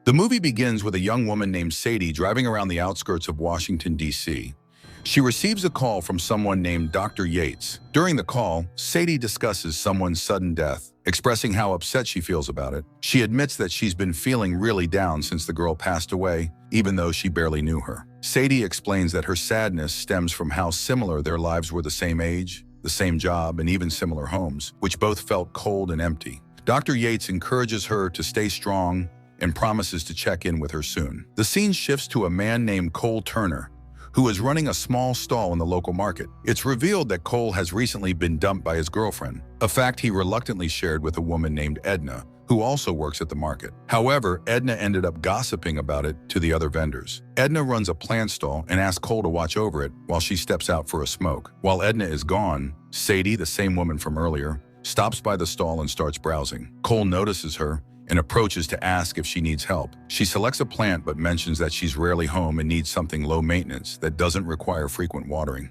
The movie begins with a young woman named Sadie driving around the outskirts of Washington, D.C. She receives a call from someone named Dr. Yates. During the call, Sadie discusses someone's sudden death, expressing how upset she feels about it. She admits that she's been feeling really down since the girl passed away, even though she barely knew her. Sadie explains that her sadness stems from how similar their lives were: the same age, the same job, and even similar homes, which both felt cold and empty. Dr. Yates encourages her to stay strong and promises to check in with her soon. The scene shifts to a man named Cole Turner, who is running a small stall in the local market. It's revealed that Cole has recently been dumped by his girlfriend, a fact he reluctantly shared with a woman named Edna, who also works at the market. However, Edna ended up gossiping about it to the other vendors. Edna runs a plant stall and asks Cole to watch over it while she steps out for a smoke. While Edna is gone, Sadie, the same woman from earlier, stops by the stall and starts browsing. Cole notices her and approaches to ask if she needs help. She selects a plant but mentions that she's rarely home and needs something low maintenance that doesn't require frequent watering.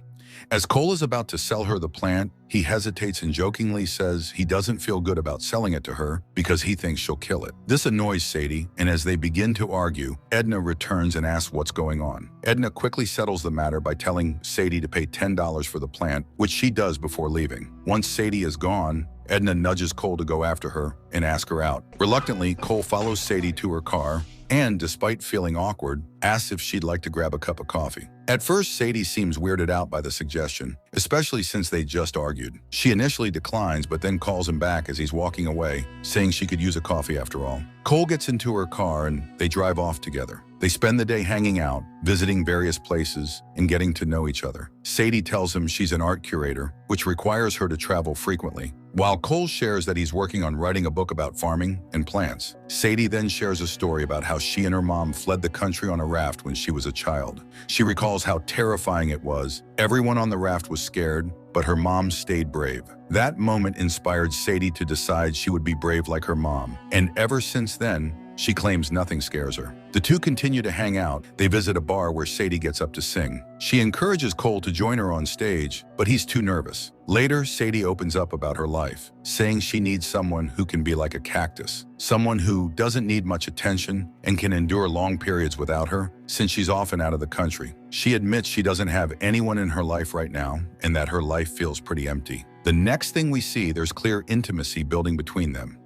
As Cole is about to sell her the plant, he hesitates and jokingly says he doesn't feel good about selling it to her because he thinks she'll kill it. This annoys Sadie, and as they begin to argue, Edna returns and asks what's going on. Edna quickly settles the matter by telling Sadie to pay $10 for the plant, which she does before leaving. Once Sadie is gone, Edna nudges Cole to go after her and ask her out. Reluctantly, Cole follows Sadie to her car and, despite feeling awkward, asks if she'd like to grab a cup of coffee. At first, Sadie seems weirded out by the suggestion, especially since they just argued. She initially declines but then calls him back as he's walking away, saying she could use a coffee after all. Cole gets into her car and they drive off together. They spend the day hanging out, visiting various places, and getting to know each other. Sadie tells him she's an art curator, which requires her to travel frequently, while Cole shares that he's working on writing a book about farming and plants. Sadie then shares a story about how she and her mom fled the country on a raft when she was a child. She recalls how terrifying it was. Everyone on the raft was scared, but her mom stayed brave. That moment inspired Sadie to decide she would be brave like her mom, and ever since then, she claims nothing scares her. The two continue to hang out. They visit a bar where Sadie gets up to sing. She encourages Cole to join her on stage, but he's too nervous. Later, Sadie opens up about her life, saying she needs someone who can be like a cactus, someone who doesn't need much attention and can endure long periods without her, since she's often out of the country. She admits she doesn't have anyone in her life right now and that her life feels pretty empty. The next thing we see, there's clear intimacy building between them.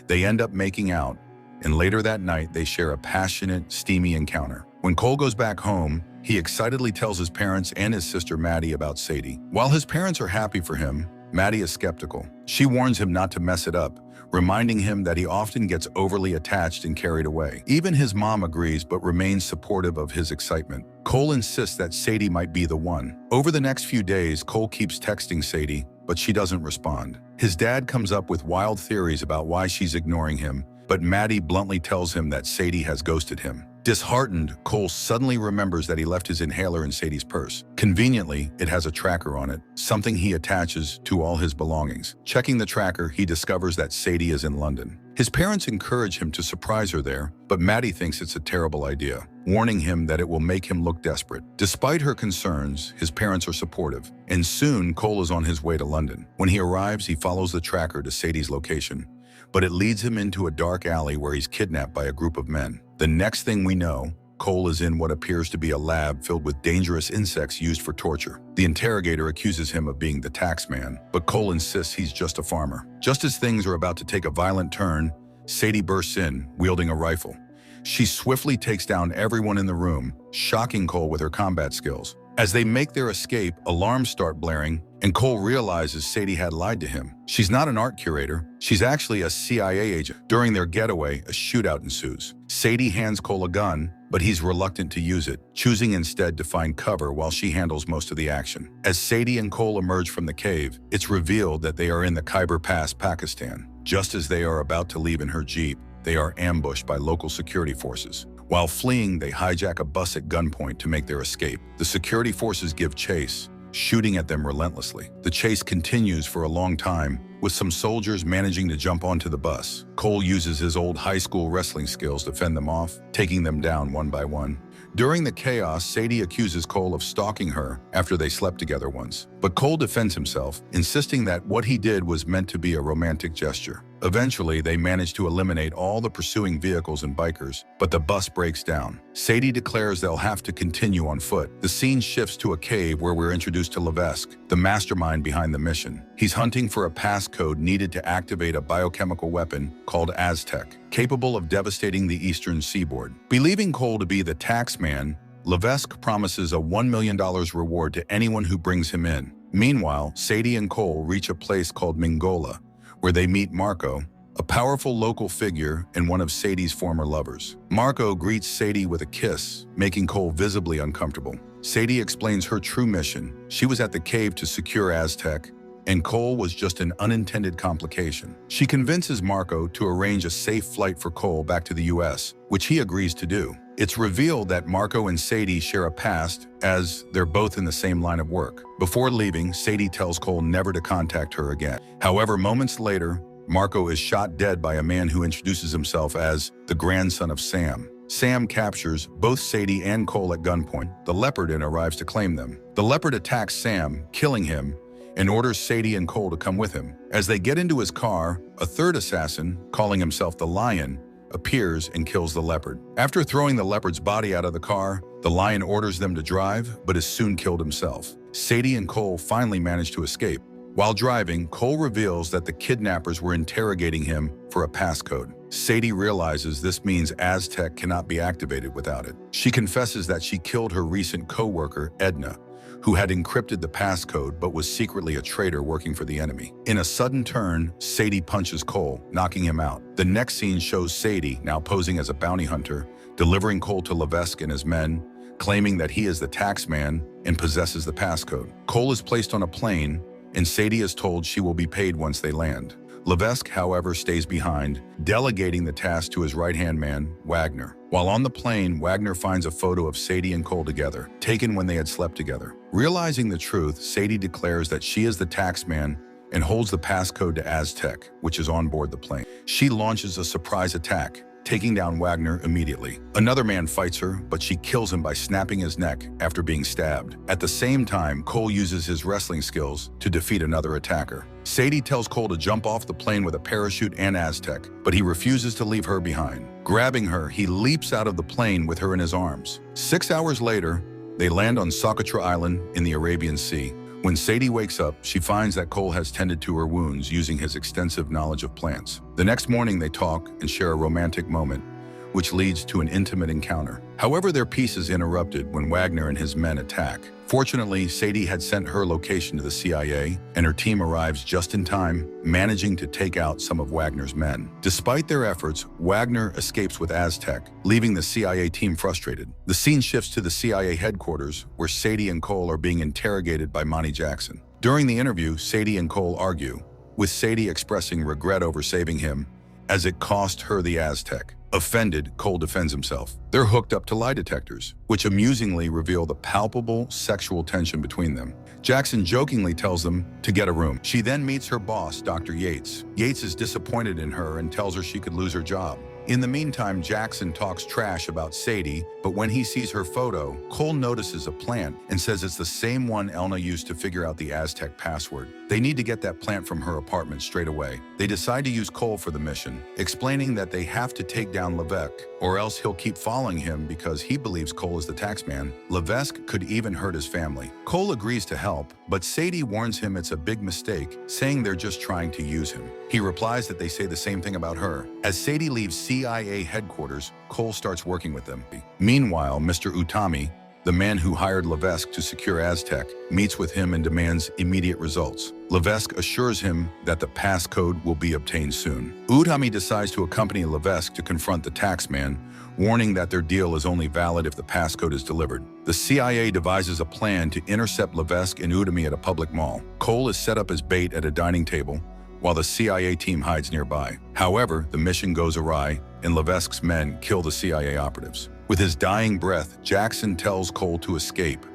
They end up making out, and later that night, they share a passionate, steamy encounter. When Cole goes back home, he excitedly tells his parents and his sister Maddie about Sadie. While his parents are happy for him, Maddie is skeptical. She warns him not to mess it up, reminding him that he often gets overly attached and carried away. Even his mom agrees but remains supportive of his excitement. Cole insists that Sadie might be the one. Over the next few days, Cole keeps texting Sadie, but she doesn't respond. His dad comes up with wild theories about why she's ignoring him, but Maddie bluntly tells him that Sadie has ghosted him. Disheartened, Cole suddenly remembers that he left his inhaler in Sadie's purse. Conveniently, it has a tracker on it, something he attaches to all his belongings. Checking the tracker, he discovers that Sadie is in London. His parents encourage him to surprise her there, but Maddie thinks it's a terrible idea, warning him that it will make him look desperate. Despite her concerns, his parents are supportive, and soon Cole is on his way to London. When he arrives, he follows the tracker to Sadie's location, but it leads him into a dark alley where he's kidnapped by a group of men. The next thing we know, Cole is in what appears to be a lab filled with dangerous insects used for torture. The interrogator accuses him of being the tax man, but Cole insists he's just a farmer. Just as things are about to take a violent turn, Sadie bursts in, wielding a rifle. She swiftly takes down everyone in the room, shocking Cole with her combat skills. As they make their escape, alarms start blaring, and Cole realizes Sadie had lied to him. She's not an art curator. She's actually a CIA agent. During their getaway, a shootout ensues. Sadie hands Cole a gun, but he's reluctant to use it, choosing instead to find cover while she handles most of the action. As Sadie and Cole emerge from the cave, it's revealed that they are in the Khyber Pass, Pakistan. Just as they are about to leave in her Jeep, they are ambushed by local security forces. While fleeing, they hijack a bus at gunpoint to make their escape. The security forces give chase, shooting at them relentlessly. The chase continues for a long time, with some soldiers managing to jump onto the bus. Cole uses his old high school wrestling skills to fend them off, taking them down one by one. During the chaos, Sadie accuses Cole of stalking her after they slept together once. But Cole defends himself, insisting that what he did was meant to be a romantic gesture. Eventually, they manage to eliminate all the pursuing vehicles and bikers, but the bus breaks down. Sadie declares they'll have to continue on foot. The scene shifts to a cave where we're introduced to Levesque, the mastermind behind the mission. He's hunting for a passcode needed to activate a biochemical weapon called Aztec, capable of devastating the eastern seaboard. Believing Cole to be the tax man, Levesque promises a $1 million reward to anyone who brings him in. Meanwhile, Sadie and Cole reach a place called Mingola, where they meet Marco, a powerful local figure and one of Sadie's former lovers. Marco greets Sadie with a kiss, making Cole visibly uncomfortable. Sadie explains her true mission. She was at the cave to secure Aztec, and Cole was just an unintended complication. She convinces Marco to arrange a safe flight for Cole back to the US, which he agrees to do. It's revealed that Marco and Sadie share a past, as they're both in the same line of work. Before leaving, Sadie tells Cole never to contact her again. However, moments later, Marco is shot dead by a man who introduces himself as the grandson of Sam. Sam captures both Sadie and Cole at gunpoint. The Leopard arrives to claim them. The Leopard attacks Sam, killing him, and orders Sadie and Cole to come with him. As they get into his car, a third assassin, calling himself the Lion, appears and kills the Leopard. After throwing the Leopard's body out of the car, the Lion orders them to drive, but is soon killed himself. Sadie and Cole finally manage to escape. While driving, Cole reveals that the kidnappers were interrogating him for a passcode. Sadie realizes this means Aztec cannot be activated without it. She confesses that she killed her recent co-worker, Edna, who had encrypted the passcode but was secretly a traitor working for the enemy. In a sudden turn, Sadie punches Cole, knocking him out. The next scene shows Sadie, now posing as a bounty hunter, delivering Cole to Levesque and his men, claiming that he is the tax man and possesses the passcode. Cole is placed on a plane, and Sadie is told she will be paid once they land. Levesque, however, stays behind, delegating the task to his right-hand man, Wagner. While on the plane, Wagner finds a photo of Sadie and Cole together, taken when they had slept together. Realizing the truth, Sadie declares that she is the tax man and holds the passcode to Aztec, which is on board the plane. She launches a surprise attack, taking down Wagner immediately. Another man fights her, but she kills him by snapping his neck after being stabbed. At the same time, Cole uses his wrestling skills to defeat another attacker. Sadie tells Cole to jump off the plane with a parachute and Aztec, but he refuses to leave her behind. Grabbing her, he leaps out of the plane with her in his arms. 6 hours later, they land on Socotra Island in the Arabian Sea. When Sadie wakes up, she finds that Cole has tended to her wounds using his extensive knowledge of plants. The next morning, they talk and share a romantic moment, which leads to an intimate encounter. However, their peace is interrupted when Wagner and his men attack. Fortunately, Sadie had sent her location to the CIA, and her team arrives just in time, managing to take out some of Wagner's men. Despite their efforts, Wagner escapes with Aztec, leaving the CIA team frustrated. The scene shifts to the CIA headquarters, where Sadie and Cole are being interrogated by Monty Jackson. During the interview, Sadie and Cole argue, with Sadie expressing regret over saving him, as it cost her the Aztec. Offended, Cole defends himself. They're hooked up to lie detectors, which amusingly reveal the palpable sexual tension between them. Jackson jokingly tells them to get a room. She then meets her boss, Dr. Yates. Yates is disappointed in her and tells her she could lose her job. In the meantime, Jackson talks trash about Sadie, but when he sees her photo, Cole notices a plant and says it's the same one Elna used to figure out the Aztec password. They need to get that plant from her apartment straight away. They decide to use Cole for the mission, explaining that they have to take down Levesque, or else he'll keep following him because he believes Cole is the taxman. Levesque could even hurt his family. Cole agrees to help, but Sadie warns him it's a big mistake, saying they're just trying to use him. He replies that they say the same thing about her. As Sadie leaves CIA headquarters, Cole starts working with them. Meanwhile, Mr. Utami, the man who hired Levesque to secure Aztec, meets with him and demands immediate results. Levesque assures him that the passcode will be obtained soon. Utami decides to accompany Levesque to confront the taxman, warning that their deal is only valid if the passcode is delivered. The CIA devises a plan to intercept Levesque and Utami at a public mall. Cole is set up as bait at a dining table, while the CIA team hides nearby. However, the mission goes awry, and Levesque's men kill the CIA operatives. With his dying breath, Jackson tells Cole to escape,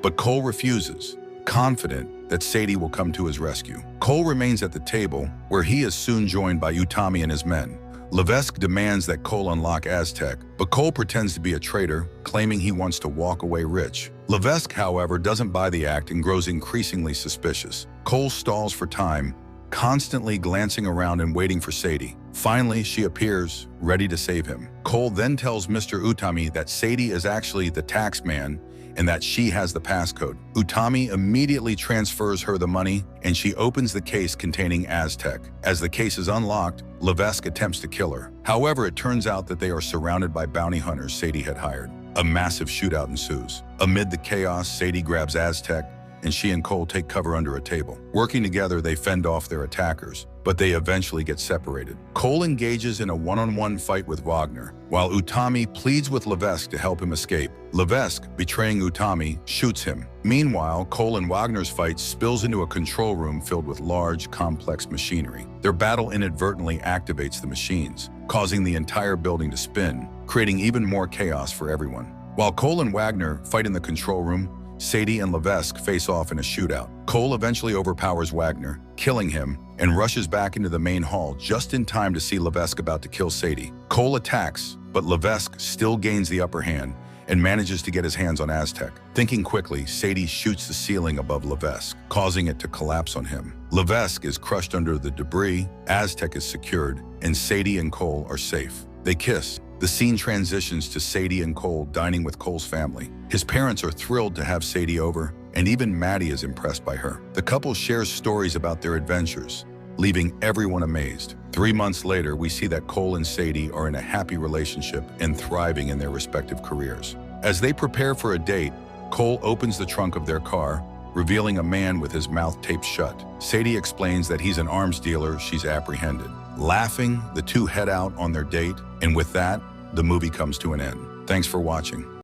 but Cole refuses, confident that Sadie will come to his rescue. Cole remains at the table, where he is soon joined by Utami and his men. Levesque demands that Cole unlock Aztec, but Cole pretends to be a traitor, claiming he wants to walk away rich. Levesque, however, doesn't buy the act and grows increasingly suspicious. Cole stalls for time, constantly glancing around and waiting for Sadie. Finally, she appears, ready to save him. Cole then tells Mr. Utami that Sadie is actually the tax man and that she has the passcode. Utami immediately transfers her the money, and she opens the case containing Aztec. As the case is unlocked, Levesque attempts to kill her. However, it turns out that they are surrounded by bounty hunters Sadie had hired. A massive shootout ensues. Amid the chaos, Sadie grabs Aztec, and she and Cole take cover under a table. Working together, they fend off their attackers, but they eventually get separated. Cole engages in a one-on-one fight with Wagner, while Utami pleads with Levesque to help him escape. Levesque, betraying Utami, shoots him. Meanwhile, Cole and Wagner's fight spills into a control room filled with large, complex machinery. Their battle inadvertently activates the machines, causing the entire building to spin, creating even more chaos for everyone. While Cole and Wagner fight in the control room, Sadie and Levesque face off in a shootout. Cole eventually overpowers Wagner, killing him, and rushes back into the main hall just in time to see Levesque about to kill Sadie. Cole attacks, but Levesque still gains the upper hand and manages to get his hands on Aztec. Thinking quickly, Sadie shoots the ceiling above Levesque, causing it to collapse on him. Levesque is crushed under the debris, Aztec is secured, and Sadie and Cole are safe. They kiss. The scene transitions to Sadie and Cole dining with Cole's family. His parents are thrilled to have Sadie over, and even Maddie is impressed by her. The couple shares stories about their adventures, leaving everyone amazed. 3 months later, we see that Cole and Sadie are in a happy relationship and thriving in their respective careers. As they prepare for a date, Cole opens the trunk of their car, revealing a man with his mouth taped shut. Sadie explains that he's an arms dealer she's apprehended. Laughing, the two head out on their date, and with that, the movie comes to an end. Thanks for watching.